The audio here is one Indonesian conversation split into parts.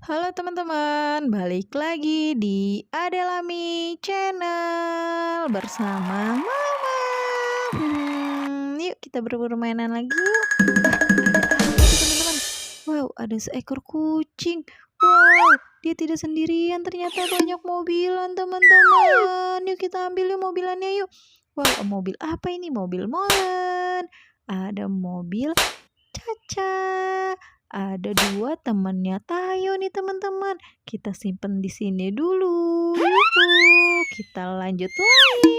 Halo teman-teman, balik lagi di Adelami Channel bersama Mama. Yuk kita berburu mainan lagi yuk. Ada apa tuh teman-teman? Wow, ada seekor kucing. Wow, dia tidak sendirian, ternyata banyak mobilan teman-teman. Yuk kita ambil yuk mobilannya yuk. Wow, mobil apa ini? Mobil molen. Ada mobil Caca. Ada dua temannya Tayo nih teman-teman. Kita simpen di sini dulu. Kita lanjut lagi.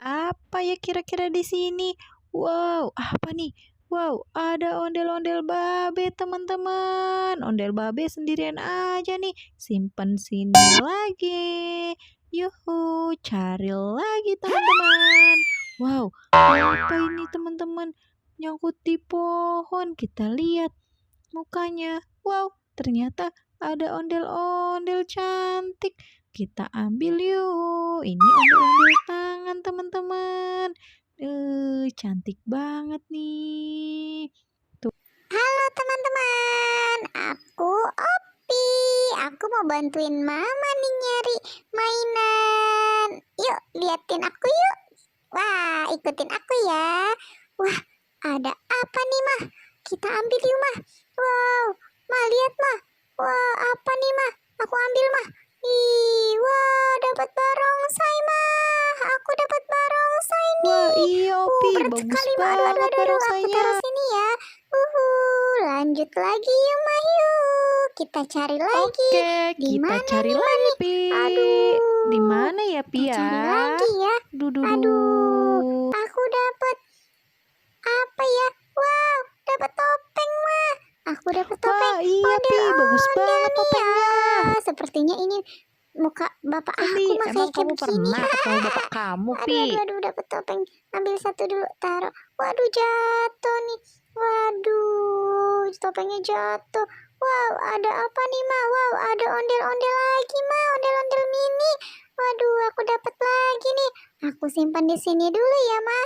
Apa ya kira-kira di sini? Wow, apa nih? Wow, ada ondel-ondel babe teman-teman. Ondel babe sendirian aja nih. Simpen sini lagi. Yuhu, cari lagi teman-teman. Wow, apa ini teman-teman? Nyangkut di pohon. Kita lihat mukanya. Wow, ternyata ada ondel-ondel cantik. Kita ambil yuk. Ini ondel-ondel tangan teman-teman. Cantik banget nih. Halo teman-teman, aku Opi. Aku mau bantuin Mama nih nyari mainan. Yuk, liatin aku yuk. Wah, ikutin aku ya. Wah, ada apa nih, Mah? Kita ambil yuk, Mah. Wow, Mah lihat, Mah. Wah, apa nih, Mah? Aku ambil, Mah. Ih, wah, dapat barongsai, Mah. Aku dapat barongsai nih. Wah, iya Opi, berat bagus sekali, Mah. banget Aku barongsainya. taruh sini ya. Lanjut lagi yuk, Mah, yuk. Kita cari lagi. Oke, kita cari lagi, Pi. Aduh. Di mana ya, Pi ya? Cari lagi ya. Aduh, aku dapat apa ya? Wow, dapat topeng, Mah. Aku dapat topeng. Wah, iya, Pi, bagus banget topengnya. Sepertinya ini muka bapak aku, Mah, Emang kayak kamu begini. pernah ketemu bapak kamu, Pi? Aduh, dapat topeng. Ambil satu dulu, taruh. Waduh, jatuh nih. Waduh, topengnya jatuh. Wow, ada apa nih, Ma? Wow, ada ondel-ondel lagi, Ma. Ondel-ondel mini. Waduh, aku dapat lagi nih. Aku simpan di sini dulu ya, Ma.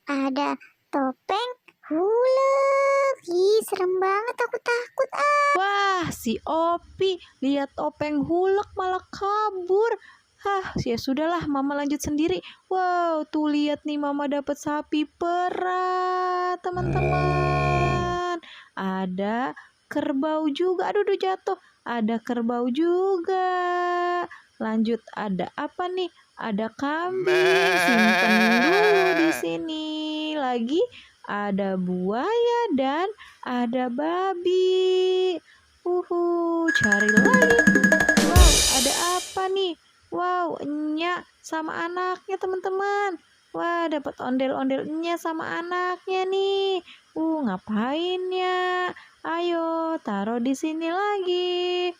Ada topeng hulek. Ih, serem banget. Aku takut. Wah, si Opi lihat topeng hulek malah kabur. Hah, ya sudahlah, Mama lanjut sendiri. Wow, tuh lihat nih Mama dapat sapi perah, teman-teman. Ada kerbau juga. Aduh, jatuh. Ada kerbau juga. Lanjut, ada apa nih? Ada kambing. Simpen dulu di sini. Lagi ada buaya dan ada babi. Cari lagi. Wow, ada apa nih? Wow, Enya sama anaknya teman-teman. Wah, dapat ondel-ondel Enya sama anaknya nih. Ngapain ya? Ayo, taruh di sini lagi.